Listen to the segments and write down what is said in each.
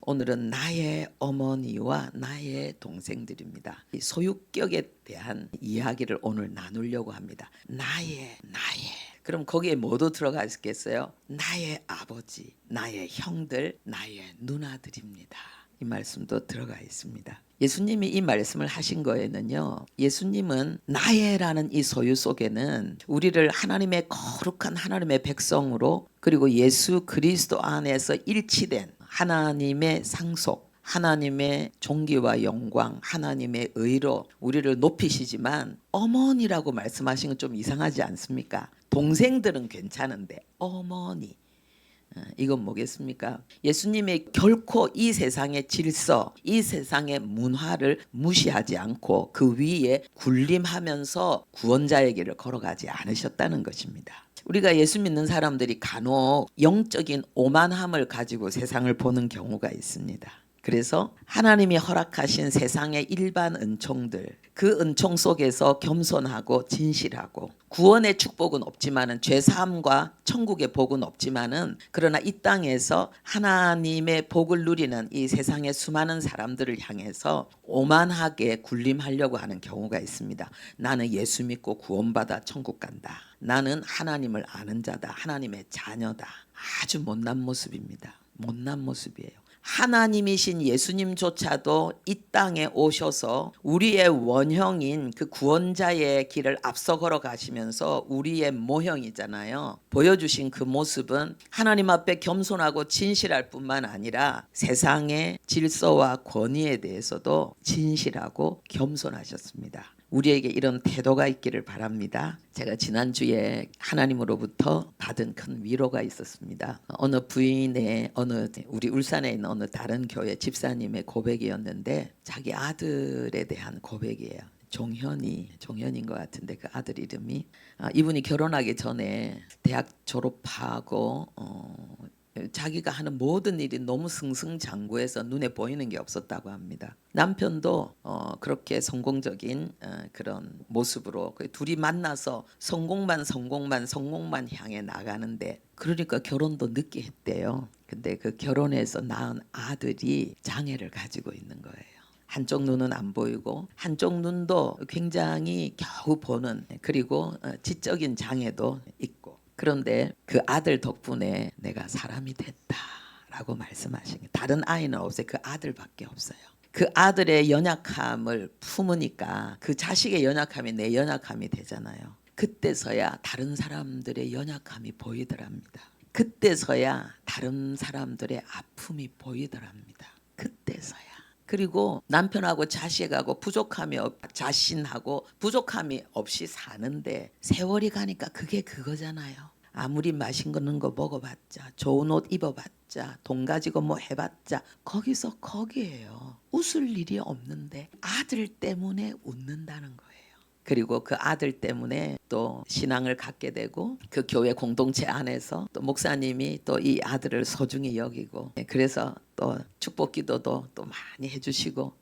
오늘은 나의 어머니와 나의 동생들입니다. 이 소유격에 대한 이야기를 오늘 나누려고 합니다. 나의. 그럼 거기에 뭐도 들어가 있겠어요? 나의 아버지, 나의 형들, 나의 누나들입니다. 이 말씀도 들어가 있습니다. 예수님이 이 말씀을 하신 거에는요, 예수님은 나의라는 이 소유 속에는 우리를 하나님의 거룩한 하나님의 백성으로, 그리고 예수 그리스도 안에서 일치된 하나님의 상속, 하나님의 존귀와 영광, 하나님의 의로 우리를 높이시지만 어머니라고 말씀하신 건 좀 이상하지 않습니까? 동생들은 괜찮은데 어머니, 이건 뭐겠습니까? 예수님이 결코 이 세상의 질서, 이 세상의 문화를 무시하지 않고 그 위에 군림하면서 구원자의 길을 걸어가지 않으셨다는 것입니다. 우리가 예수 믿는 사람들이 간혹 영적인 오만함을 가지고 세상을 보는 경우가 있습니다. 그래서 하나님이 허락하신 세상의 일반 은총들, 그 은총 속에서 겸손하고 진실하고 구원의 축복은 없지만은 죄사함과 천국의 복은 없지만은 그러나 이 땅에서 하나님의 복을 누리는 이 세상의 수많은 사람들을 향해서 오만하게 군림하려고 하는 경우가 있습니다. 나는 예수 믿고 구원받아 천국 간다. 나는 하나님을 아는 자다. 하나님의 자녀다. 아주 못난 모습입니다. 못난 모습이에요. 하나님이신 예수님조차도 이 땅에 오셔서 우리의 원형인 그 구원자의 길을 앞서 걸어가시면서 우리의 모형이잖아요. 보여주신 그 모습은 하나님 앞에 겸손하고 진실할 뿐만 아니라 세상의 질서와 권위에 대해서도 진실하고 겸손하셨습니다. 우리에게 이런 태도가 있기를 바랍니다. 제가 지난주에 하나님으로부터 받은 큰 위로가 있었습니다. 어느 부인의 우리 울산에 있는 어느 다른 교회 집사님의 고백이었는데 자기 아들에 대한 고백이에요. 종현인 것 같은데 그 아들 이름이 이분이 결혼하기 전에 대학 졸업하고 자기가 하는 모든 일이 너무 승승장구해서 눈에 보이는 게 없었다고 합니다. 남편도 그렇게 성공적인 그런 모습으로 둘이 만나서 성공만 향해 나가는데, 그러니까 결혼도 늦게 했대요. 근데 그 결혼해서 낳은 아들이 장애를 가지고 있는 거예요. 한쪽 눈은 안 보이고 한쪽 눈도 굉장히 겨우 보는, 그리고 지적인 장애도 있고, 그런데 그 아들 덕분에 내가 사람이 됐다라고 말씀하신 게, 다른 아이는 없어요. 그 아들밖에 없어요. 그 아들의 연약함을 품으니까 그 자식의 연약함이 내 연약함이 되잖아요. 그때서야 다른 사람들의 연약함이 보이더랍니다. 그때서야 다른 사람들의 아픔이 보이더랍니다. 그때서야. 그리고 남편하고 자식하고 자신하고 부족함이 없이 사는데 세월이 가니까 그게 그거잖아요. 아무리 맛있는 거 먹어봤자, 좋은 옷 입어봤자, 돈 가지고 뭐 해봤자 거기서 거기에요. 웃을 일이 없는데 아들 때문에 웃는다는 거예요. 그리고 그 아들 때문에 또 신앙을 갖게 되고 그 교회 공동체 안에서 또 목사님이 또 이 아들을 소중히 여기고, 그래서 또 축복 기도도 또 많이 해주시고,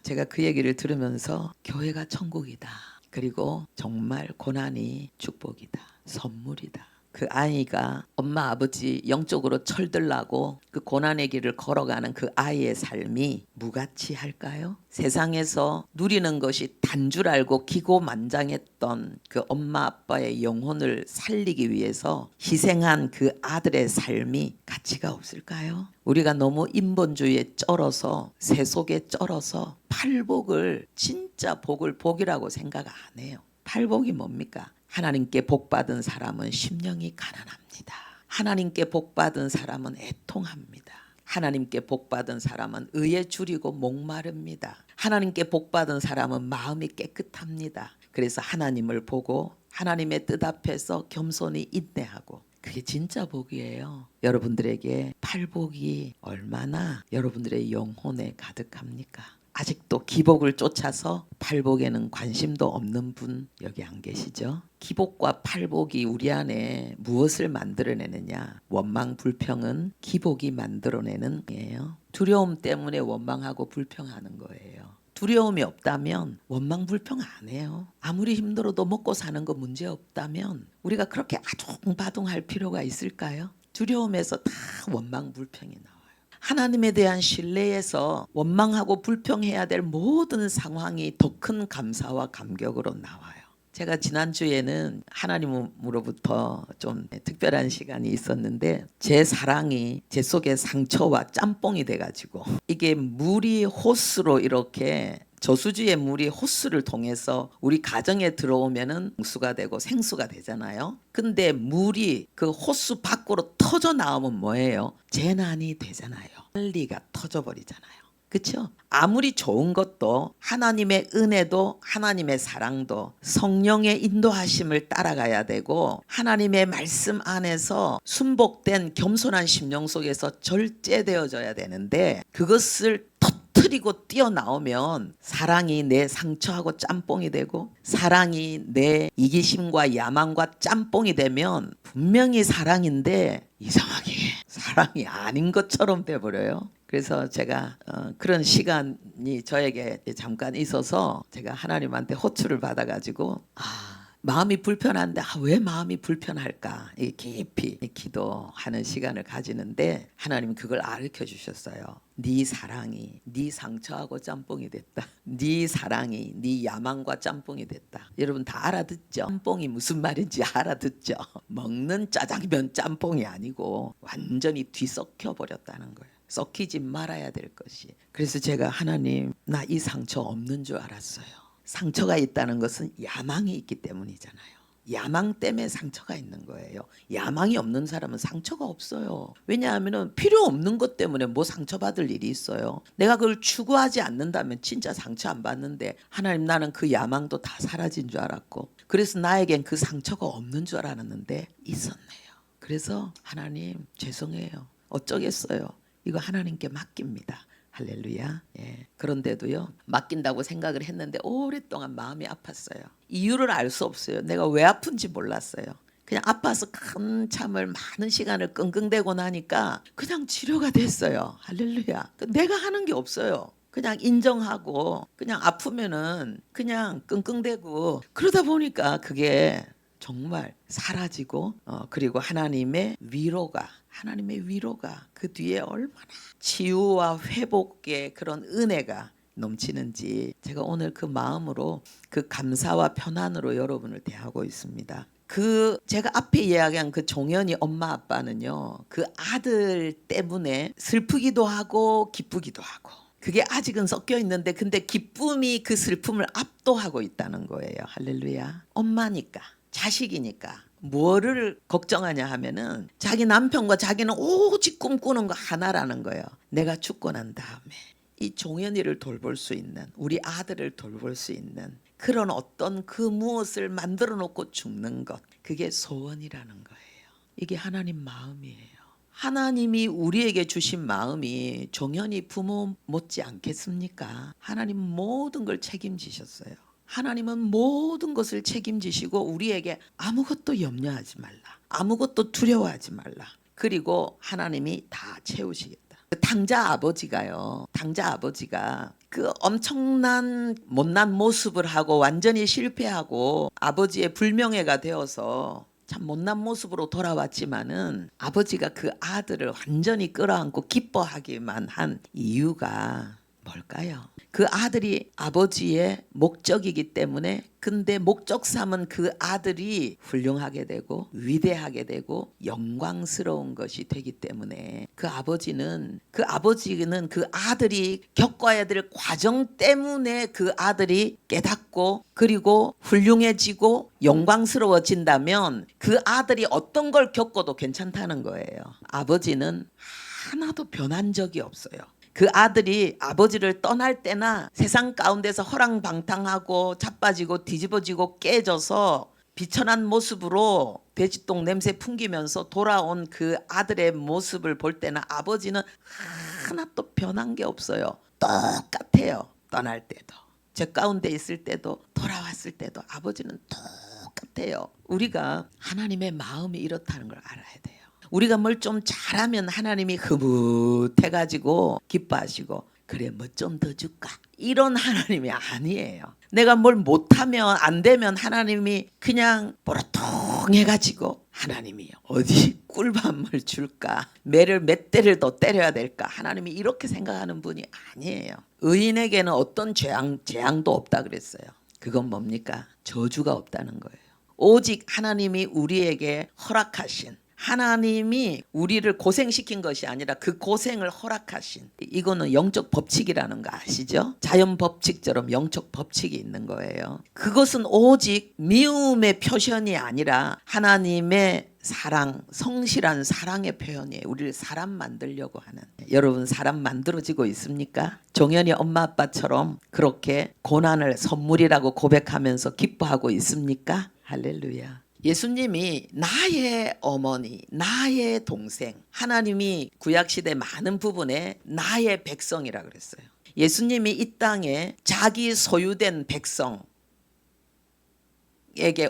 제가 그 얘기를 들으면서 교회가 천국이다. 그리고 정말 고난이 축복이다. 선물이다. 그 아이가 엄마 아버지 영적으로 철들라고 그 고난의 길을 걸어가는 그 아이의 삶이 무가치할까요? 세상에서 누리는 것이 단 줄 알고 기고만장했던 그 엄마 아빠의 영혼을 살리기 위해서 희생한 그 아들의 삶이 가치가 없을까요? 우리가 너무 인본주의에 쩔어서, 세속에 쩔어서 팔복을, 진짜 복을 복이라고 생각 안 해요. 팔복이 뭡니까? 하나님께 복받은 사람은 심령이 가난합니다. 하나님께 복받은 사람은 애통합니다. 하나님께 복받은 사람은 의에 줄이고 목마릅니다. 하나님께 복받은 사람은 마음이 깨끗합니다. 그래서 하나님을 보고 하나님의 뜻 앞에서 겸손히 인내하고, 그게 진짜 복이에요. 여러분들에게 팔복이 얼마나 여러분들의 영혼에 가득합니까? 아직도 기복을 쫓아서 팔복에는 관심도 없는 분 여기 안 계시죠? 기복과 팔복이 우리 안에 무엇을 만들어내느냐? 원망 불평은 기복이 만들어내는 거예요. 두려움 때문에 원망하고 불평하는 거예요. 두려움이 없다면 원망 불평 안 해요. 아무리 힘들어도 먹고 사는 거 문제 없다면 우리가 그렇게 아둥바둥할 필요가 있을까요? 두려움에서 다 원망 불평이 나와요. 하나님에 대한 신뢰에서 원망하고 불평해야 될 모든 상황이 더 큰 감사와 감격으로 나와요. 제가 지난주에는 하나님으로부터 좀 특별한 시간이 있었는데 제 사랑이 제 속에 상처와 짬뽕이 돼가지고 이게 물이 호스로 이렇게 저수지의 물이 호스를 통해서 우리 가정에 들어오면은 홍수가 되고 생수가 되잖아요. 근데 물이 그 호스 밖으로 터져 나오면 뭐예요? 재난이 되잖아요. 빨리가 터져버리잖아요. 그렇죠? 아무리 좋은 것도 하나님의 은혜도 하나님의 사랑도 성령의 인도하심을 따라가야 되고 하나님의 말씀 안에서 순복된 겸손한 심령 속에서 절제되어져야 되는데 그것을 터뜨리고 뛰어나오면 사랑이 내 상처하고 짬뽕이 되고 사랑이 내 이기심과 야망과 짬뽕이 되면 분명히 사랑인데 이상하게 사랑이 아닌 것처럼 돼버려요. 그래서 제가 그런 시간이 저에게 잠깐 있어서 제가 하나님한테 호출을 받아가지고 마음이 불편한데 왜 마음이 불편할까 깊이 기도하는 시간을 가지는데 하나님은 그걸 가르쳐 주셨어요. 네 사랑이 네 상처하고 짬뽕이 됐다. 네 사랑이 네 야망과 짬뽕이 됐다. 여러분 다 알아듣죠? 짬뽕이 무슨 말인지 알아듣죠? 먹는 짜장면 짬뽕이 아니고 완전히 뒤섞여 버렸다는 거예요. 썩히지 말아야 될 것이. 그래서 제가 하나님 나 이 상처 없는 줄 알았어요. 상처가 있다는 것은 야망이 있기 때문이잖아요. 야망 때문에 상처가 있는 거예요. 야망이 없는 사람은 상처가 없어요. 왜냐하면 필요 없는 것 때문에 뭐 상처받을 일이 있어요. 내가 그걸 추구하지 않는다면 진짜 상처 안 받는데 하나님 나는 그 야망도 다 사라진 줄 알았고 그래서 나에겐 그 상처가 없는 줄 알았는데 있었네요. 그래서 하나님 죄송해요. 어쩌겠어요. 이거 하나님께 맡깁니다. 할렐루야. 예. 그런데도요 맡긴다고 생각을 했는데 오랫동안 마음이 아팠어요. 이유를 알 수 없어요. 내가 왜 아픈지 몰랐어요. 그냥 아파서 큰 참을 많은 시간을 끙끙대고 나니까 그냥 치료가 됐어요. 할렐루야. 내가 하는 게 없어요. 그냥 인정하고 그냥 아프면은 그냥 끙끙대고 그러다 보니까 그게 정말 사라지고 그리고 하나님의 위로가 그 뒤에 얼마나 치유와 회복의 그런 은혜가 넘치는지 제가 오늘 그 마음으로 그 감사와 편안으로 여러분을 대하고 있습니다. 그 제가 앞에 이야기한 그 종현이 엄마 아빠는요 그 아들 때문에 슬프기도 하고 기쁘기도 하고 그게 아직은 섞여 있는데 근데 기쁨이 그 슬픔을 압도하고 있다는 거예요. 할렐루야. 엄마니까 자식이니까 뭐를 걱정하냐 하면은 자기 남편과 자기는 오직 꿈꾸는 거 하나라는 거예요. 내가 죽고 난 다음에 이 종현이를 돌볼 수 있는 우리 아들을 돌볼 수 있는 그런 어떤 그 무엇을 만들어 놓고 죽는 것 그게 소원이라는 거예요. 이게 하나님 마음이에요. 하나님이 우리에게 주신 마음이 종현이 부모 못지 않겠습니까? 하나님 모든 걸 책임지셨어요. 하나님은 모든 것을 책임지시고 우리에게 아무것도 염려하지 말라. 아무것도 두려워하지 말라. 그리고 하나님이 다 채우시겠다. 당자 아버지가 그 엄청난 못난 모습을 하고 완전히 실패하고 아버지의 불명예가 되어서 참 못난 모습으로 돌아왔지만은 아버지가 그 아들을 완전히 끌어안고 기뻐하기만 한 이유가 뭘까요? 그 아들이 아버지의 목적이기 때문에 근데 목적 삼은 그 아들이 훌륭하게 되고 위대하게 되고 영광스러운 것이 되기 때문에 그 아버지는 그 아들이 겪어야 될 과정 때문에 그 아들이 깨닫고 그리고 훌륭해지고 영광스러워진다면 그 아들이 어떤 걸 겪어도 괜찮다는 거예요. 아버지는 하나도 변한 적이 없어요. 그 아들이 아버지를 떠날 때나 세상 가운데서 허랑방탕하고 자빠지고 뒤집어지고 깨져서 비천한 모습으로 돼지똥 냄새 풍기면서 돌아온 그 아들의 모습을 볼 때나 아버지는 하나도 변한 게 없어요. 똑같아요. 떠날 때도 제 가운데 있을 때도 돌아왔을 때도 아버지는 똑같아요. 우리가 하나님의 마음이 이렇다는 걸 알아야 돼요. 우리가 뭘 좀 잘하면 하나님이 흐뭇해가지고 기뻐하시고 그래 뭐 좀 더 줄까? 이런 하나님이 아니에요. 내가 뭘 못하면 안 되면 하나님이 그냥 보러통해가지고 하나님이 어디 꿀밤을 줄까? 매를 몇 대를 더 때려야 될까? 하나님이 이렇게 생각하는 분이 아니에요. 의인에게는 어떤 재앙도 없다 그랬어요. 그건 뭡니까? 저주가 없다는 거예요. 오직 하나님이 우리에게 허락하신, 하나님이 우리를 고생시킨 것이 아니라 그 고생을 허락하신, 이거는 영적 법칙이라는 거 아시죠? 자연 법칙처럼 영적 법칙이 있는 거예요. 그것은 오직 미움의 표현이 아니라 하나님의 사랑, 성실한 사랑의 표현이에요. 우리를 사람 만들려고 하는. 여러분 사람 만들어지고 있습니까? 종현이 엄마 아빠처럼 그렇게 고난을 선물이라고 고백하면서 기뻐하고 있습니까? 할렐루야. 예수님이 나의 어머니, 나의 동생, 하나님이 구약시대 많은 부분에 나의 백성이라 그랬어요. 예수님이 이 땅에 자기 소유된 백성에게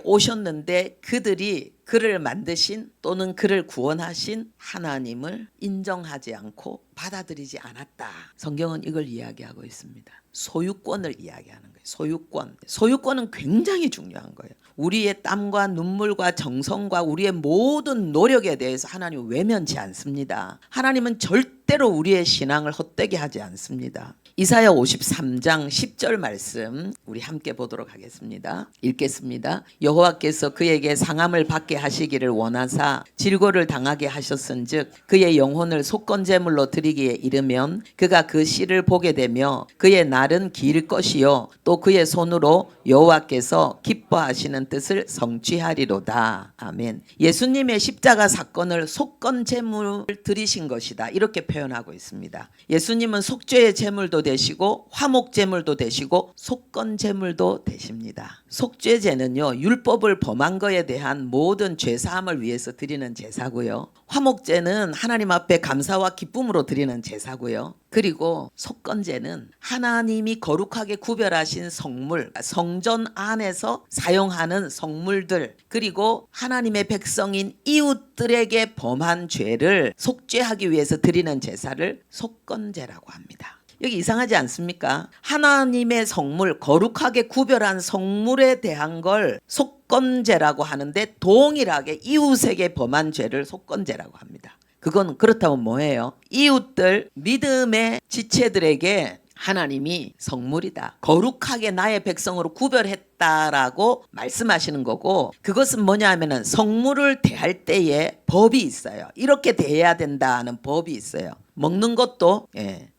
오셨는데 그들이 그를 만드신 또는 그를 구원하신 하나님을 인정하지 않고 받아들이지 않았다. 성경은 이걸 이야기하고 있습니다. 소유권을 이야기하는 거예요. 소유권. 소유권은 굉장히 중요한 거예요. 우리의 땀과 눈물과 정성과 우리의 모든 노력에 대해서 하나님은 외면치 않습니다. 하나님은 절대로 우리의 신앙을 헛되게 하지 않습니다. 이사야 53장 10절 말씀 우리 함께 보도록 하겠습니다. 읽겠습니다. 여호와께서 그에게 상함을 받게 하시기를 원하사 질고를 당하게 하셨은즉 그의 영혼을 속건제물로 드리기에 이르면 그가 그 씨를 보게 되며 그의 날은 길 것이요 또 그의 손으로 여호와께서 기뻐하시는 뜻을 성취하리로다. 아멘. 예수님의 십자가 사건을 속건제물을 드리신 것이다. 이렇게 표현하고 있습니다. 예수님은 속죄의 제물도 되시고 화목제물도 되시고 속건제물도 되십니다. 속죄제는요 율법을 범한 거에 대한 모든 죄사함을 위해서 드리는 제사고요. 화목제는 하나님 앞에 감사와 기쁨으로 드리는 제사고요. 그리고 속건제는 하나님이 거룩하게 구별하신 성물, 성전 안에서 사용하는 성물들, 그리고 하나님의 백성인 이웃들에게 범한 죄를 속죄하기 위해서 드리는 제사를 속건제라고 합니다. 여기 이상하지 않습니까? 하나님의 성물, 거룩하게 구별한 성물에 대한 걸 속건제라고 하는데 동일하게 이웃에게 범한 죄를 속건제라고 합니다. 그건 그렇다면 뭐예요? 이웃들, 믿음의 지체들에게 하나님이 성물이다. 거룩하게 나의 백성으로 구별했다라고 말씀하시는 거고, 그것은 뭐냐 하면은 성물을 대할 때에 법이 있어요. 이렇게 대해야 된다는 법이 있어요. 먹는 것도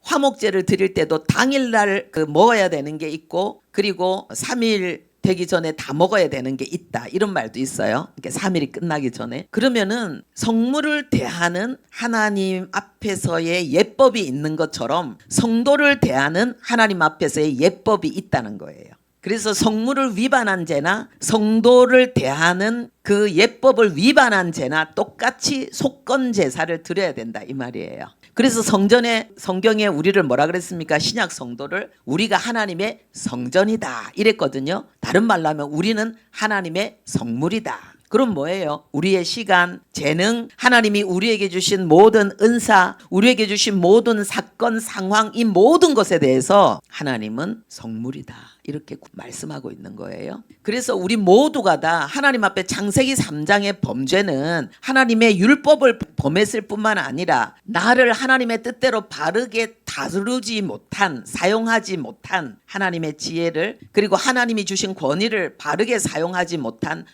화목제를 드릴 때도 당일날 먹어야 되는 게 있고, 그리고 3일 되기 전에 다 먹어야 되는 게 있다. 이런 말도 있어요. 그러니까 3일이 끝나기 전에. 그러면은 성물을 대하는 하나님 앞에서의 예법이 있는 것처럼 성도를 대하는 하나님 앞에서의 예법이 있다는 거예요. 그래서 성물을 위반한 죄나 성도를 대하는 그 예법을 위반한 죄나 똑같이 속건 제사를 드려야 된다 이 말이에요. 그래서 성경에 우리를 뭐라 그랬습니까? 신약 성도를 우리가 하나님의 성전이다 이랬거든요. 다른 말로 하면 우리는 하나님의 성물이다. 그럼 뭐예요? 우리의 시간, 재능, 하나님이 우리에게 주신 모든 은사, 우리에게 주신 모든 사건, 상황, 이 모든 것에 대해서 하나님은 성물이다. 이렇게 말씀하고 있는 거예요. 그래서 우리 모두가 다 하나님 앞에 창세기 3장의 범죄는 하나님의 율법을 범했을 뿐만 아니라 나를 하나님의 뜻대로 바르게 다루지 못한, 사용하지 못한 하나님의 지혜를, 그리고 하나님이 주신 권위를 바르게 사용하지 못한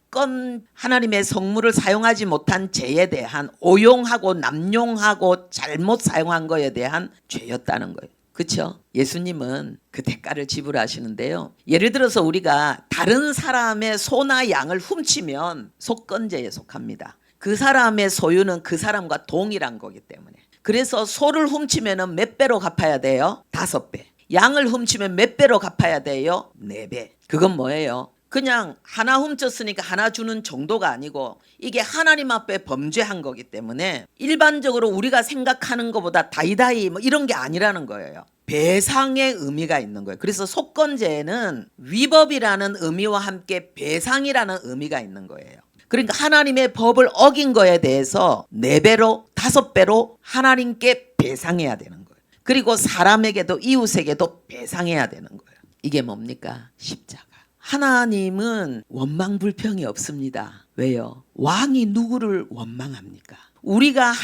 하나님의 성물을 사용하지 못한 죄에 대한 오용하고 남용하고 잘못 사용한 거에 대한 죄였다는 거예요. 그렇죠? 예수님은 그 대가를 지불하시는데요. 예를 들어서 우리가 다른 사람의 소나 양을 훔치면 속건제에 속합니다. 그 사람의 소유는 그 사람과 동일한 거기 때문에. 그래서 소를 훔치면 몇 배로 갚아야 돼요? 5배. 양을 훔치면 몇 배로 갚아야 돼요? 4배. 그건 뭐예요? 그냥 하나 훔쳤으니까 하나 주는 정도가 아니고 이게 하나님 앞에 범죄한 거기 때문에 일반적으로 우리가 생각하는 것보다 다이다이 뭐 이런 게 아니라는 거예요. 배상의 의미가 있는 거예요. 그래서 속건제에는 위법이라는 의미와 함께 배상이라는 의미가 있는 거예요. 그러니까 하나님의 법을 어긴 거에 대해서 4배로 5배로 하나님께 배상해야 되는 거예요. 그리고 사람에게도 이웃에게도 배상해야 되는 거예요. 이게 뭡니까? 십자가. 하나님은 원망 불평이 없습니다. 왜요? 왕이 누구를 원망합니까? 우리가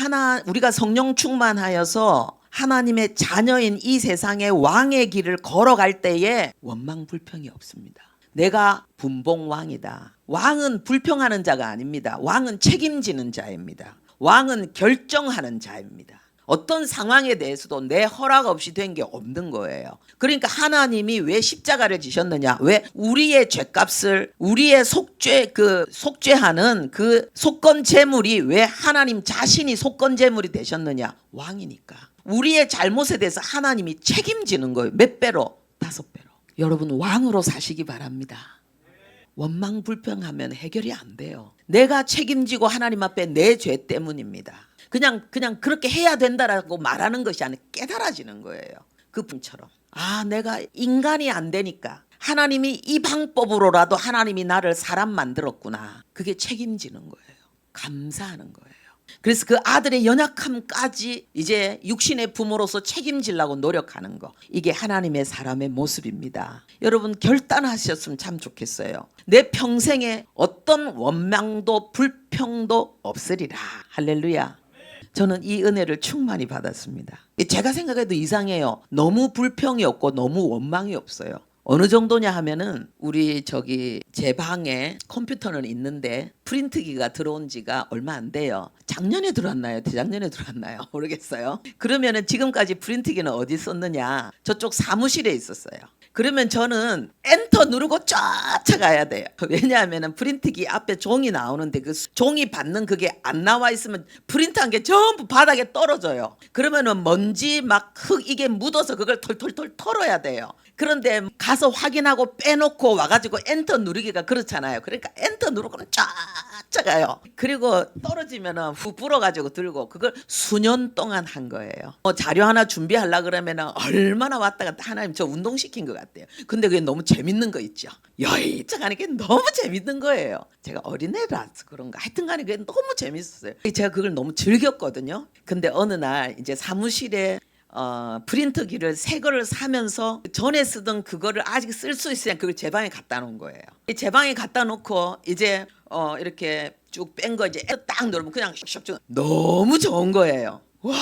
성령 충만하여서 하나님의 자녀인 이 세상의 왕의 길을 걸어갈 때에 원망 불평이 없습니다. 내가 분봉왕이다. 왕은 불평하는 자가 아닙니다. 왕은 책임지는 자입니다. 왕은 결정하는 자입니다. 어떤 상황에 대해서도 내 허락 없이 된 게 없는 거예요. 그러니까 하나님이 왜 십자가를 지셨느냐? 왜 우리의 죄값을 우리의 속죄하는 그 속건 제물이 왜 하나님 자신이 속건 제물이 되셨느냐? 왕이니까. 우리의 잘못에 대해서 하나님이 책임지는 거예요. 몇 배로? 5배로. 여러분 왕으로 사시기 바랍니다. 원망 불평하면 해결이 안 돼요. 내가 책임지고 하나님 앞에 내 죄 때문입니다. 그냥 그렇게 해야 된다라고 말하는 것이 아니라 깨달아지는 거예요. 그분처럼 내가 인간이 안 되니까 하나님이 이 방법으로라도 하나님이 나를 사람 만들었구나. 그게 책임지는 거예요. 감사하는 거예요. 그래서 그 아들의 연약함까지 이제 육신의 부모로서 책임지려고 노력하는 거. 이게 하나님의 사람의 모습입니다. 여러분 결단하셨으면 참 좋겠어요. 내 평생에 어떤 원망도 불평도 없으리라. 할렐루야. 저는 이 은혜를 충만히 받았습니다. 제가 생각해도 이상해요. 너무 불평이 없고 너무 원망이 없어요. 어느 정도냐 하면은 우리 제 방에 컴퓨터는 있는데 프린트기가 들어온 지가 얼마 안 돼요. 작년에 들어왔나요? 재작년에 들어왔나요? 모르겠어요. 그러면은 지금까지 프린트기는 어디 썼느냐? 저쪽 사무실에 있었어요. 그러면 저는 엔터 누르고 쫓아가야 돼요. 왜냐하면 프린트기 앞에 종이 나오는데 그 종이 받는 그게 안 나와 있으면 프린트한 게 전부 바닥에 떨어져요. 그러면은 먼지 막 흙 이게 묻어서 그걸 털털털 털어야 돼요. 그런데 가서 확인하고 빼놓고 와가지고 엔터 누르기가 그렇잖아요. 그러니까 엔터 누르고는 쫓아가요. 그리고 떨어지면은 후 불어가지고 들고 그걸 수년 동안 한 거예요. 자료 하나 준비하려고 그러면은 얼마나 왔다 갔다 하나님 저 운동시킨 것 같아요. 근데 그게 너무 재밌는 거 있죠. 여이짝하는 게 너무 재밌는 거예요. 제가 어린애라서 그런가. 하여튼 간에 그게 너무 재밌었어요. 제가 그걸 너무 즐겼거든요. 근데 어느 날 이제 사무실에 프린터기를 새 거를 사면서 전에 쓰던 그거를 아직 쓸 수 있으냐 그걸 제 방에 갖다 놓은 거예요. 제 방에 갖다 놓고 이제 이렇게 쭉 뺀 거 이제 딱 누르면 그냥 슉슉 너무 좋은 거예요. 와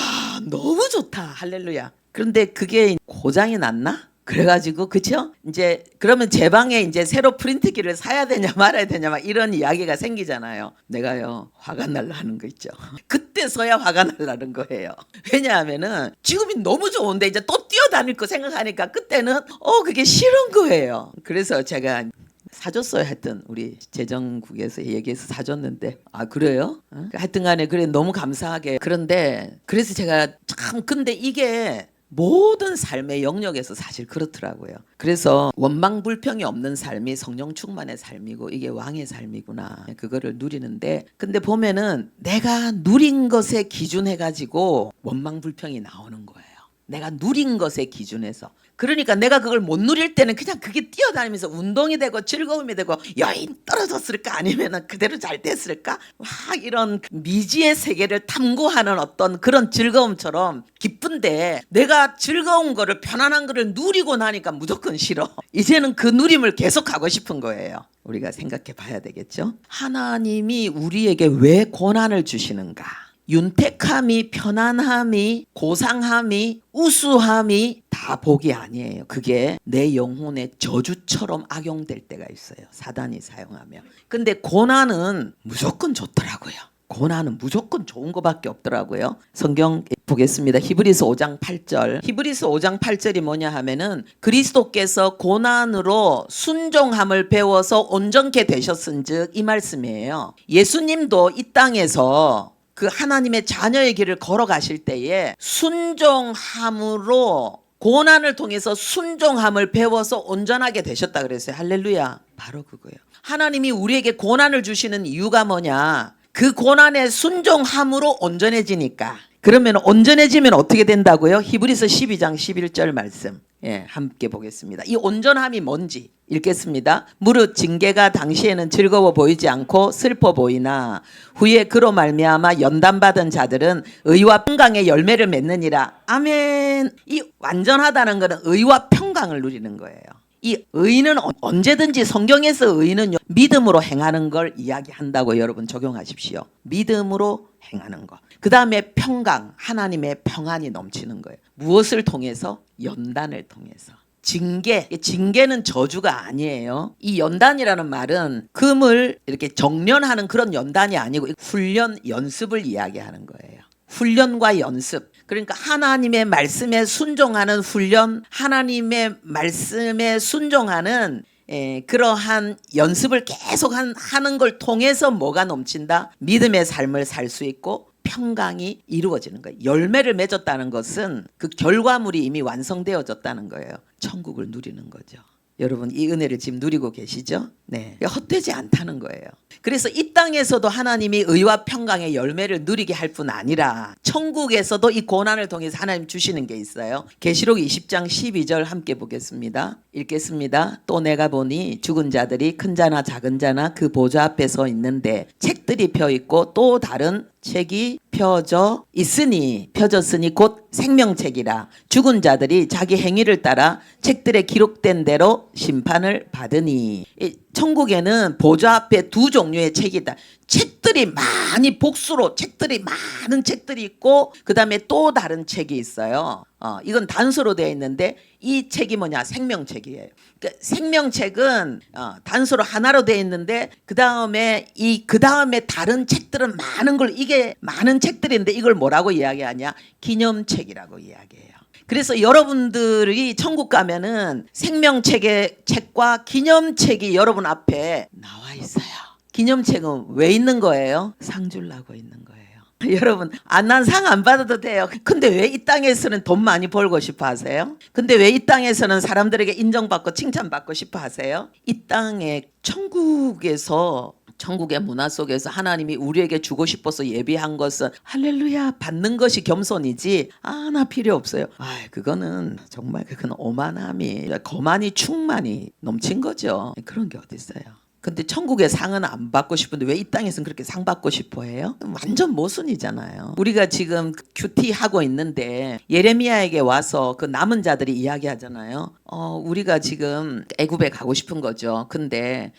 너무 좋다 할렐루야. 그런데 그게 고장이 났나? 그래가지고 그쵸? 이제 그러면 제 방에 이제 새로 프린트기를 사야 되냐 말아야 되냐 막 이런 이야기가 생기잖아요. 내가요 화가 날라는 거 있죠. 그때서야 화가 날라는 거예요. 왜냐하면은 지금이 너무 좋은데 이제 또 뛰어다닐 거 생각하니까 그때는 그게 싫은 거예요. 그래서 제가 사줬어요. 하여튼 우리 재정국에서 얘기해서 사줬는데 그래요? 하여튼 간에 그래 너무 감사하게. 그런데 그래서 제가 참 근데 이게 모든 삶의 영역에서 사실 그렇더라고요. 그래서 원망 불평이 없는 삶이 성령 충만의 삶이고 이게 왕의 삶이구나. 그거를 누리는데 근데 보면은 내가 누린 것에 기준해가지고 원망 불평이 나오는 거예요. 내가 누린 것에 기준해서. 그러니까 내가 그걸 못 누릴 때는 그냥 그게 뛰어다니면서 운동이 되고 즐거움이 되고 여인 떨어졌을까 아니면 그대로 잘 됐을까 막 이런 미지의 세계를 탐구하는 어떤 그런 즐거움처럼 기쁜데 내가 즐거운 거를 편안한 거를 누리고 나니까 무조건 싫어. 이제는 그 누림을 계속하고 싶은 거예요. 우리가 생각해 봐야 되겠죠. 하나님이 우리에게 왜 고난을 주시는가? 윤택함이 편안함이 고상함이 우수함이 다 복이 아니에요. 그게 내 영혼의 저주처럼 악용될 때가 있어요. 사단이 사용하면. 근데 고난은 무조건 좋더라고요. 고난은 무조건 좋은 것밖에 없더라고요. 성경 보겠습니다. 히브리서 5장 8절. 히브리서 5장 8절이 뭐냐 하면은 그리스도께서 고난으로 순종함을 배워서 온전케 되셨은즉 이 말씀이에요. 예수님도 이 땅에서 그 하나님의 자녀의 길을 걸어가실 때에 순종함으로 고난을 통해서 순종함을 배워서 온전하게 되셨다 그랬어요. 할렐루야. 바로 그거예요. 하나님이 우리에게 고난을 주시는 이유가 뭐냐? 그 고난에 순종함으로 온전해지니까. 그러면 온전해지면 어떻게 된다고요? 히브리서 12장 11절 말씀. 함께 보겠습니다. 이 온전함이 뭔지 읽겠습니다. 무릇 징계가 당시에는 즐거워 보이지 않고 슬퍼 보이나 후에 그로 말미암아 연단받은 자들은 의와 평강의 열매를 맺느니라. 아멘. 이 완전하다는 것은 의와 평강을 누리는 거예요. 이 의는 언제든지 성경에서 의는요, 믿음으로 행하는 걸 이야기한다고 여러분 적용하십시오. 믿음으로 행하는 거. 그 다음에 평강, 하나님의 평안이 넘치는 거예요. 무엇을 통해서? 연단을 통해서. 징계는 저주가 아니에요. 이 연단이라는 말은 금을 이렇게 정련하는 그런 연단이 아니고 훈련, 연습을 이야기하는 거예요. 훈련과 연습. 그러니까 하나님의 말씀에 순종하는 훈련, 하나님의 말씀에 순종하는 그러한 연습을 계속 하는 걸 통해서 뭐가 넘친다? 믿음의 삶을 살 수 있고 평강이 이루어지는 거예요. 열매를 맺었다는 것은 그 결과물이 이미 완성되어졌다는 거예요. 천국을 누리는 거죠. 여러분 이 은혜를 지금 누리고 계시죠? 네, 헛되지 않다는 거예요. 그래서 이 땅에서도 하나님이 의와 평강의 열매를 누리게 할 뿐 아니라 천국에서도 이 고난을 통해서 하나님 주시는 게 있어요. 계시록 20장 12절 함께 보겠습니다. 읽겠습니다. 또 내가 보니 죽은 자들이 큰 자나 작은 자나 그 보좌 앞에 서 있는데 책들이 펴 있고 또 다른 책이 펴졌으니 곧 생명책이라. 죽은 자들이 자기 행위를 따라 책들에 기록된 대로 심판을 받으니. 천국에는 보좌 앞에 두 종류의 책이 있다. 책들이 많이 복수로 책들이 많은 책들이 있고 그 다음에 또 다른 책이 있어요. 이건 단서로 되어 있는데 이 책이 뭐냐? 생명책이에요. 그러니까 생명책은 단서로 하나로 되어 있는데 그 다음에 다른 책들은 많은 걸, 이게 많은 책들인데 이걸 뭐라고 이야기하냐? 기념책이라고 이야기해요. 그래서 여러분들이 천국 가면은 책과 기념책이 여러분 앞에 나와 있어요. 기념책은 왜 있는 거예요? 상 주려고 있는 거예요. 여러분, 난 상 안 받아도 돼요. 근데 왜 이 땅에서는 돈 많이 벌고 싶어 하세요? 근데 왜 이 땅에서는 사람들에게 인정받고 칭찬받고 싶어 하세요? 이 땅에 천국의 문화 속에서 하나님이 우리에게 주고 싶어서 예비한 것은 할렐루야 받는 것이 겸손이지 나 필요 없어요. 그거는 정말 오만함이, 거만이 충만이 넘친 거죠. 그런 게 어디 있어요. 근데 천국의 상은 안 받고 싶은데 왜 이 땅에서는 그렇게 상 받고 싶어 해요? 완전 모순이잖아요. 우리가 지금 큐티 하고 있는데 예레미야에게 와서 그 남은 자들이 이야기하잖아요. 우리가 지금 애굽에 가고 싶은 거죠. 근데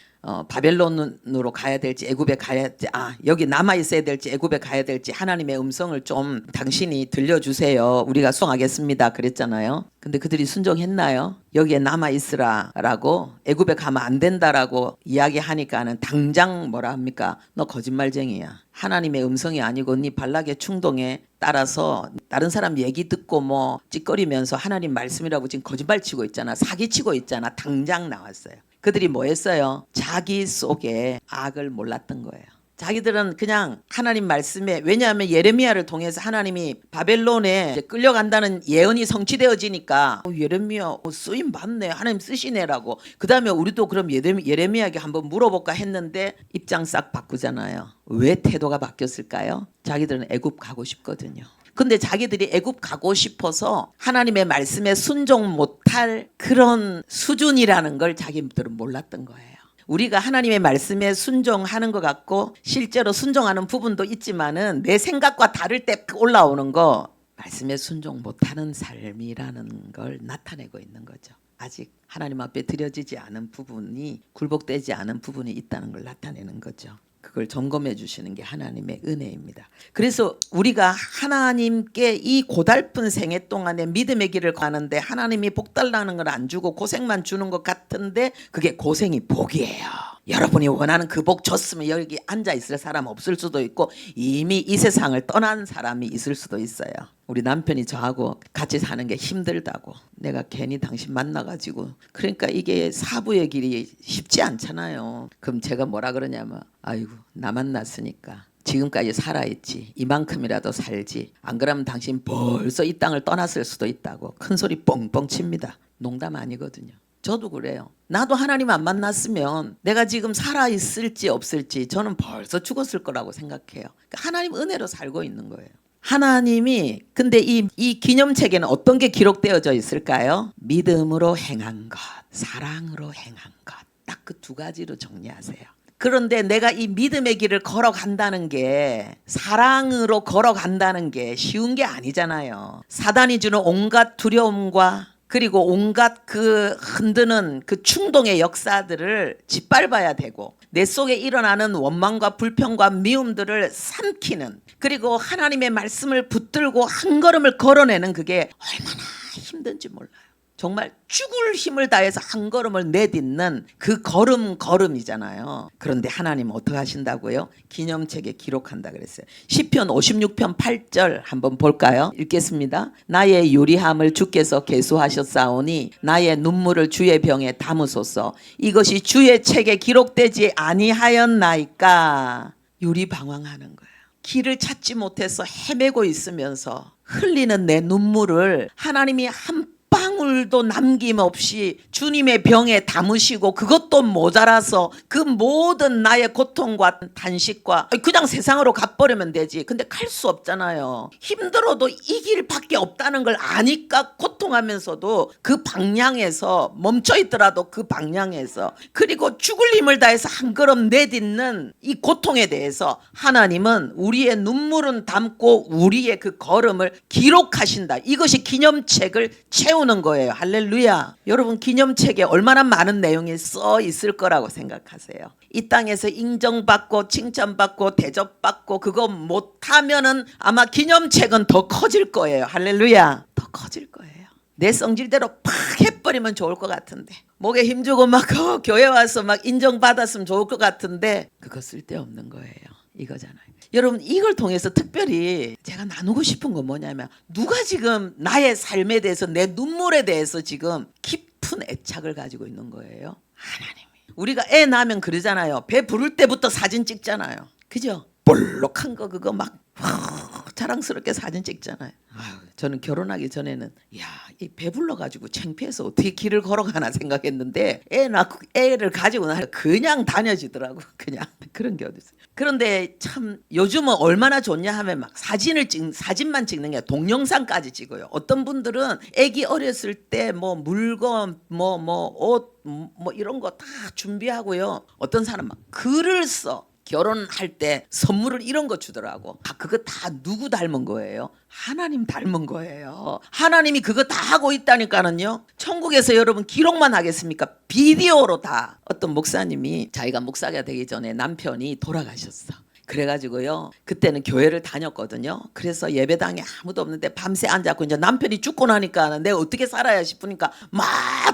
바벨론으로 가야 될지 애굽에 가야 될지 여기 남아 있어야 될지 애굽에 가야 될지 하나님의 음성을 좀 당신이 들려주세요. 우리가 순종하겠습니다. 그랬잖아요. 근데 그들이 순종했나요? 여기에 남아 있으라라고, 애굽에 가면 안 된다라고 이야기하니까는 당장 뭐라 합니까? 너 거짓말쟁이야. 하나님의 음성이 아니고 네 발락의 충동에 따라서 다른 사람 얘기 듣고 뭐 찌꺼리면서 하나님 말씀이라고 지금 거짓말 치고 있잖아. 사기치고 있잖아. 당장 나왔어요. 그들이 뭐 했어요? 자기 속에 악을 몰랐던 거예요. 자기들은 그냥 하나님 말씀에, 왜냐하면 예레미야를 통해서 하나님이 바벨론에 끌려간다는 예언이 성취되어지니까 예레미야 쓰임 받네, 하나님 쓰시네라고. 그 다음에 우리도 그럼 예레미야에게 한번 물어볼까 했는데 입장 싹 바꾸잖아요. 왜 태도가 바뀌었을까요? 자기들은 애굽 가고 싶거든요. 근데 자기들이 애굽 가고 싶어서 하나님의 말씀에 순종 못할 그런 수준이라는 걸 자기들은 몰랐던 거예요. 우리가 하나님의 말씀에 순종하는 것 같고 실제로 순종하는 부분도 있지만은 내 생각과 다를 때 올라오는 거, 말씀에 순종 못하는 삶이라는 걸 나타내고 있는 거죠. 아직 하나님 앞에 드려지지 않은 부분이, 굴복되지 않은 부분이 있다는 걸 나타내는 거죠. 그걸 점검해 주시는 게 하나님의 은혜입니다. 그래서 우리가 하나님께 이 고달픈 생애 동안에 믿음의 길을 가는데 하나님이 복 달라는 걸 안 주고 고생만 주는 것 같은데 그게 고생이 복이에요. 여러분이 원하는 그 복 줬으면 여기 앉아 있을 사람 없을 수도 있고 이미 이 세상을 떠난 사람이 있을 수도 있어요. 우리 남편이 저하고 같이 사는 게 힘들다고, 내가 괜히 당신 만나가지고, 그러니까 이게 사부의 길이 쉽지 않잖아요. 그럼 제가 뭐라 그러냐면, 아이고 나 만났으니까 지금까지 살아있지, 이만큼이라도 살지, 안 그러면 당신 벌써 이 땅을 떠났을 수도 있다고 큰 소리 뻥뻥 칩니다. 농담 아니거든요. 저도 그래요. 나도 하나님 안 만났으면 내가 지금 살아있을지 없을지 저는 벌써 죽었을 거라고 생각해요. 그러니까 하나님 은혜로 살고 있는 거예요. 하나님이 근데 이 기념책에는 어떤 게 기록되어져 있을까요? 믿음으로 행한 것, 사랑으로 행한 것. 딱 그 두 가지로 정리하세요. 그런데 내가 이 믿음의 길을 걸어간다는 게, 사랑으로 걸어간다는 게 쉬운 게 아니잖아요. 사단이 주는 온갖 두려움과 그리고 온갖 그 흔드는 그 충동의 역사들을 짓밟아야 되고, 내 속에 일어나는 원망과 불평과 미움들을 삼키는, 그리고 하나님의 말씀을 붙들고 한 걸음을 걸어내는 그게 얼마나 힘든지 몰라요. 정말 죽을 힘을 다해서 한 걸음을 내딛는 그 걸음이잖아요. 그런데 하나님은 어떻게 하신다고요? 기념책에 기록한다 그랬어요. 시편 56편 8절 한번 볼까요? 읽겠습니다. 나의 유리함을 주께서 계수하셨사오니 나의 눈물을 주의 병에 담으소서. 이것이 주의 책에 기록되지 아니하였나이까. 유리방황하는 거예요. 길을 찾지 못해서 헤매고 있으면서 흘리는 내 눈물을 하나님이 한 방울도 남김없이 주님의 병에 담으시고, 그것도 모자라서 그 모든 나의 고통과 단식과 그냥 세상으로 가버리면 되지. 근데 갈 수 없잖아요. 힘들어도 이 길밖에 없다는 걸 아니까 고통하면서도 그 방향에서 멈춰 있더라도 그 방향에서, 그리고 죽을 힘을 다해서 한 걸음 내딛는 이 고통에 대해서 하나님은 우리의 눈물은 담고 우리의 그 걸음을 기록하신다. 이것이 기념책을 채우는 거예요. 할렐루야. 여러분, 기념책에 얼마나 많은 내용이 써 있을 거라고 생각하세요? 이 땅에서 인정받고 칭찬받고 대접받고 그거 못하면은 아마 기념책은 더 커질 거예요. 할렐루야. 더 커질 거예요. 내 성질대로 팍 해버리면 좋을 것 같은데, 목에 힘주고 막 교회 와서 막 인정받았으면 좋을 것 같은데, 그거 쓸데없는 거예요. 이거잖아요. 여러분, 이걸 통해서 특별히 제가 나누고 싶은 건 뭐냐면, 누가 지금 나의 삶에 대해서, 내 눈물에 대해서 지금 깊은 애착을 가지고 있는 거예요? 하나님이. 우리가 애 낳으면 그러잖아요. 배 부를 때부터 사진 찍잖아요. 그죠? 볼록한 거 그거 막 자랑스럽게 사진 찍잖아요. 저는 결혼하기 전에는 이 배불러가지고 창피해서 어떻게 길을 걸어가나 생각했는데, 애를 가지고 나니까 그냥 다녀지더라고. 그냥 그런 게 어디 있어요. 그런데 참 요즘은 얼마나 좋냐 하면 막 사진만 찍는 게 아니라 동영상까지 찍어요. 어떤 분들은 애기 어렸을 때 뭐 물건 옷 이런 거 다 준비하고요. 어떤 사람은 막 글을 써. 결혼할 때 선물을 이런 거 주더라고. 그거 다 누구 닮은 거예요? 하나님 닮은 거예요. 하나님이 그거 다 하고 있다니까는요. 천국에서 여러분 기록만 하겠습니까? 비디오로 다. 어떤 목사님이 자기가 목사가 되기 전에 남편이 돌아가셨어. 그래가지고요, 그때는 교회를 다녔거든요. 그래서 예배당에 아무도 없는데 밤새 앉았고, 이제 남편이 죽고 나니까 내가 어떻게 살아야 싶으니까 막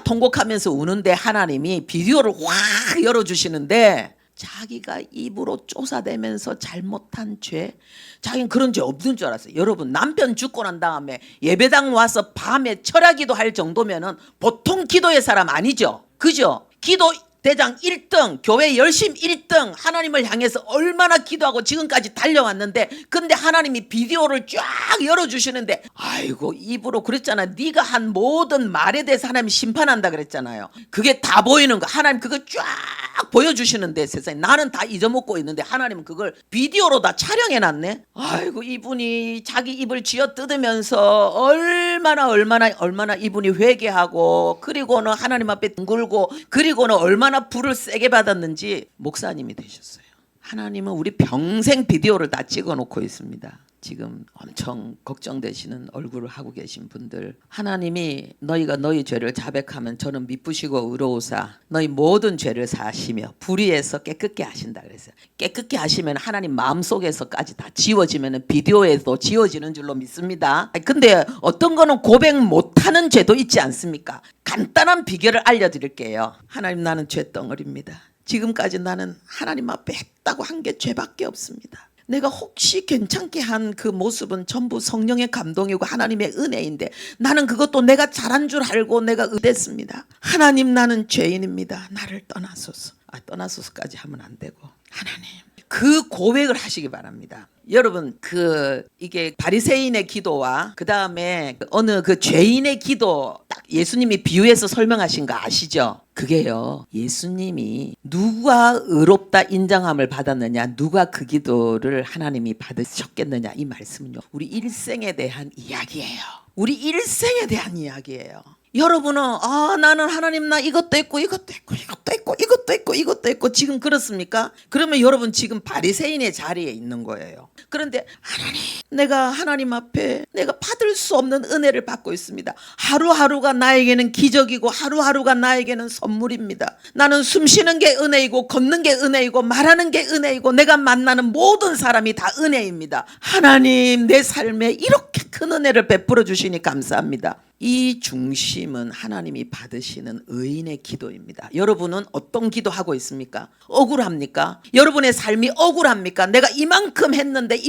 통곡하면서 우는데, 하나님이 비디오를 확 열어주시는데, 자기가 입으로 쫓아대면서 잘못한 죄, 자기는 그런 죄 없는 줄 알았어요. 여러분, 남편 죽고 난 다음에 예배당 와서 밤에 철야기도 할 정도면은 보통 기도의 사람 아니죠. 그죠? 기도 대장 1등, 교회 열심 1등, 하나님을 향해서 얼마나 기도하고 지금까지 달려왔는데, 근데 하나님이 비디오를 쫙 열어주시는데, 아이고, 입으로 그랬잖아. 네가 한 모든 말에 대해서 하나님이 심판한다 그랬잖아요. 그게 다 보이는 거. 하나님 그거 쫙 보여주시는데, 세상에 나는 다 잊어먹고 있는데 하나님은 그걸 비디오로 다 촬영해놨네. 아이고, 이분이 자기 입을 쥐어뜯으면서 얼마나 이분이 회개하고, 그리고는 하나님 앞에 둥글고, 그리고는 얼마나 불을 세게 받았는지 목사님이 되셨어요. 하나님은 우리 평생 비디오를 다 찍어놓고 있습니다. 지금 엄청 걱정되시는 얼굴을 하고 계신 분들, 하나님이 너희가 너희 죄를 자백하면 저는 미쁘시고 의로우사 너희 모든 죄를 사하시며 불의에서 깨끗게 하신다 그랬어요. 깨끗게 하시면 하나님 마음속에서까지 다 지워지면 비디오에도 지워지는 줄로 믿습니다. 근데 어떤 거는 고백 못하는 죄도 있지 않습니까? 간단한 비결을 알려드릴게요. 하나님, 나는 죄덩어리입니다. 지금까지 나는 하나님 앞에 했다고 한 게 죄밖에 없습니다. 내가 혹시 괜찮게 한 그 모습은 전부 성령의 감동이고 하나님의 은혜인데, 나는 그것도 내가 잘한 줄 알고 내가 의됐습니다. 하나님, 나는 죄인입니다. 나를 떠나소서. 떠나소서까지 하면 안 되고, 하나님 그 고백을 하시기 바랍니다. 여러분 이게 바리새인의 기도와 그 다음에 어느 그 죄인의 기도 딱 예수님이 비유해서 설명하신 거 아시죠? 그게요, 예수님이 누가 의롭다 인정함을 받았느냐, 누가 그 기도를 하나님이 받으셨겠느냐, 이 말씀은요 우리 일생에 대한 이야기예요. 우리 일생에 대한 이야기예요. 여러분은 나는 하나님 나 이것도 있고 이것도 있고 이것도 있고 이것도 있고 이것도 있고 지금 그렇습니까? 그러면 여러분 지금 바리새인의 자리에 있는 거예요. 그런데 하나님, 내가 하나님 앞에 내가 받을 수 없는 은혜를 받고 있습니다. 하루하루가 나에게는 기적이고 하루하루가 나에게는 선물입니다. 나는 숨쉬는 게 은혜이고 걷는 게 은혜이고 말하는 게 은혜이고 내가 만나는 모든 사람이 다 은혜입니다. 하나님, 내 삶에 이렇게 큰 은혜를 베풀어 주시니 감사합니다. 이 중심은 하나님이 받으시는 의인의 기도입니다. 여러분은 어떤 기도하고 있습니까? 억울합니까? 여러분의 삶이 억울합니까? 내가 이만큼 했는데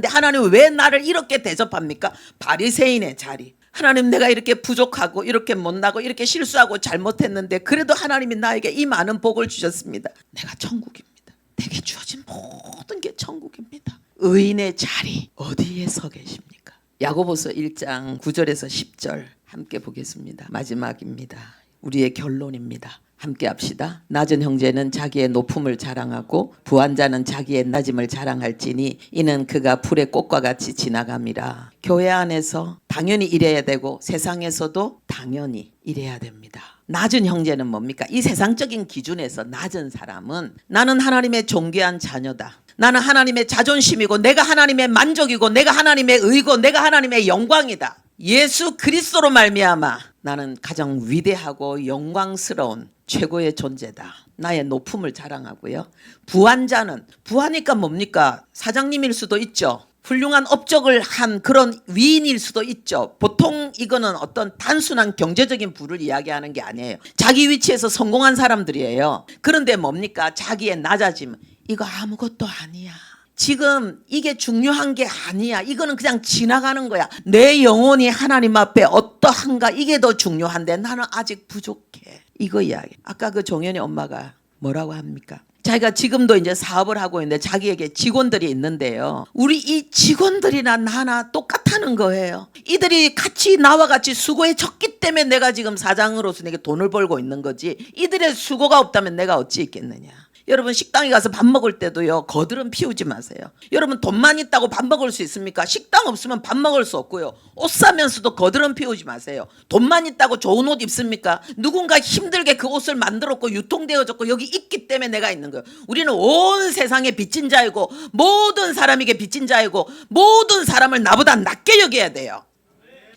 하나님 왜 나를 이렇게 대접합니까? 바리새인의 자리. 하나님, 내가 이렇게 부족하고 이렇게 못나고 이렇게 실수하고 잘못했는데 그래도 하나님이 나에게 이 많은 복을 주셨습니다. 내가 천국입니다. 내게 주어진 모든 게 천국입니다. 의인의 자리 어디에 서 계십니까? 야고보서 1장 9절에서 10절 함께 보겠습니다. 마지막입니다. 우리의 결론입니다. 함께 합시다. 낮은 형제는 자기의 높음을 자랑하고 부한 자는 자기의 낮음을 자랑할지니 이는 그가 풀의 꽃과 같이 지나감이라. 교회 안에서 당연히 이래야 되고 세상에서도 당연히 이래야 됩니다. 낮은 형제는 뭡니까? 이 세상적인 기준에서 낮은 사람은 나는 하나님의 존귀한 자녀다. 나는 하나님의 자존심이고 내가 하나님의 만족이고 내가 하나님의 의고 내가 하나님의 영광이다. 예수 그리스도로 말미암아 나는 가장 위대하고 영광스러운 최고의 존재다. 나의 높음을 자랑하고요. 부한 자는, 부하니까 뭡니까? 사장님일 수도 있죠. 훌륭한 업적을 한 그런 위인일 수도 있죠. 보통 이거는 어떤 단순한 경제적인 부를 이야기하는 게 아니에요. 자기 위치에서 성공한 사람들이에요. 그런데 뭡니까? 자기의 낮아짐. 이거 아무것도 아니야. 지금 이게 중요한 게 아니야. 이거는 그냥 지나가는 거야. 내 영혼이 하나님 앞에 어떠한가, 이게 더 중요한데 나는 아직 부족해. 이거 이야기. 아까 그 종현이 엄마가 뭐라고 합니까? 자기가 지금도 이제 사업을 하고 있는데 자기에게 직원들이 있는데요. 우리 이 직원들이나 나나 똑같다는 거예요. 이들이 같이 나와 같이 수고해 줬기 때문에 내가 지금 사장으로서 내게 돈을 벌고 있는 거지. 이들의 수고가 없다면 내가 어찌 있겠느냐. 여러분 식당에 가서 밥 먹을 때도요, 거들은 피우지 마세요. 여러분 돈만 있다고 밥 먹을 수 있습니까? 식당 없으면 밥 먹을 수 없고요. 옷 사면서도 거들은 피우지 마세요. 돈만 있다고 좋은 옷 입습니까? 누군가 힘들게 그 옷을 만들었고 유통되어졌고 여기 있기 때문에 내가 있는 거예요. 우리는 온 세상에 빚진 자이고 모든 사람에게 빚진 자이고 모든 사람을 나보다 낮게 여겨야 돼요.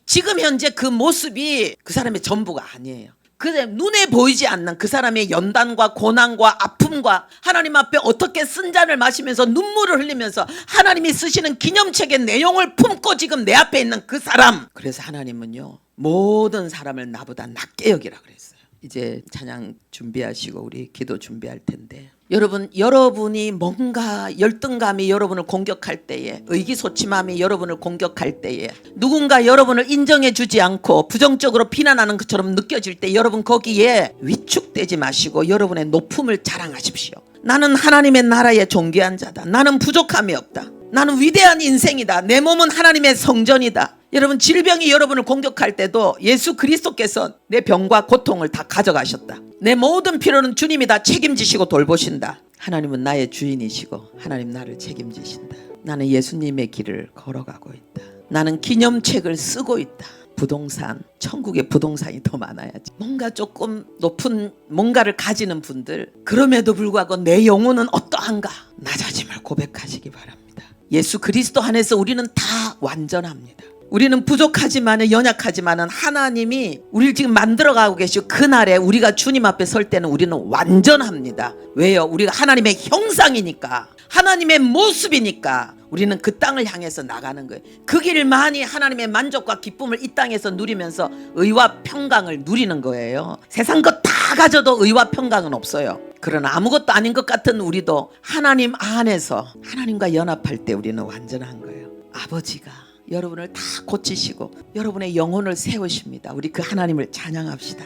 지금 현재 그 모습이 그 사람의 전부가 아니에요. 그래, 눈에 보이지 않는 그 사람의 연단과 고난과 아픔과 하나님 앞에 어떻게 쓴 잔을 마시면서 눈물을 흘리면서 하나님이 쓰시는 기념책의 내용을 품고 지금 내 앞에 있는 그 사람. 그래서 하나님은요, 모든 사람을 나보다 낮게 여기라 그랬어요. 이제 찬양 준비하시고 우리 기도 준비할 텐데, 여러분이 뭔가 열등감이 여러분을 공격할 때에, 의기소침함이 여러분을 공격할 때에, 누군가 여러분을 인정해 주지 않고 부정적으로 비난하는 것처럼 느껴질 때 여러분 거기에 위축되지 마시고 여러분의 높음을 자랑하십시오. 나는 하나님의 나라의 존귀한 자다. 나는 부족함이 없다. 나는 위대한 인생이다. 내 몸은 하나님의 성전이다. 여러분, 질병이 여러분을 공격할 때도 예수 그리스도께서 내 병과 고통을 다 가져가셨다. 내 모든 필요는 주님이 다 책임지시고 돌보신다. 하나님은 나의 주인이시고 하나님 나를 책임지신다. 나는 예수님의 길을 걸어가고 있다. 나는 기념책을 쓰고 있다. 부동산, 천국에 부동산이 더 많아야지. 뭔가 조금 높은 뭔가를 가지는 분들, 그럼에도 불구하고 내 영혼은 어떠한가, 낮아짐을 고백하시기 바랍니다. 예수 그리스도 안에서 우리는 다 완전합니다. 우리는 부족하지만 연약하지만 하나님이 우리를 지금 만들어가고 계시고 그날에 우리가 주님 앞에 설 때는 우리는 완전합니다. 왜요? 우리가 하나님의 형상이니까, 하나님의 모습이니까 우리는 그 땅을 향해서 나가는 거예요. 그 길만이 하나님의 만족과 기쁨을 이 땅에서 누리면서 의와 평강을 누리는 거예요. 세상 것 다 가져도 의와 평강은 없어요. 그러나 아무것도 아닌 것 같은 우리도 하나님 안에서 하나님과 연합할 때 우리는 완전한 거예요. 아버지가 여러분을 다 고치시고 여러분의 영혼을 세우십니다. 우리 그 하나님을 찬양합시다.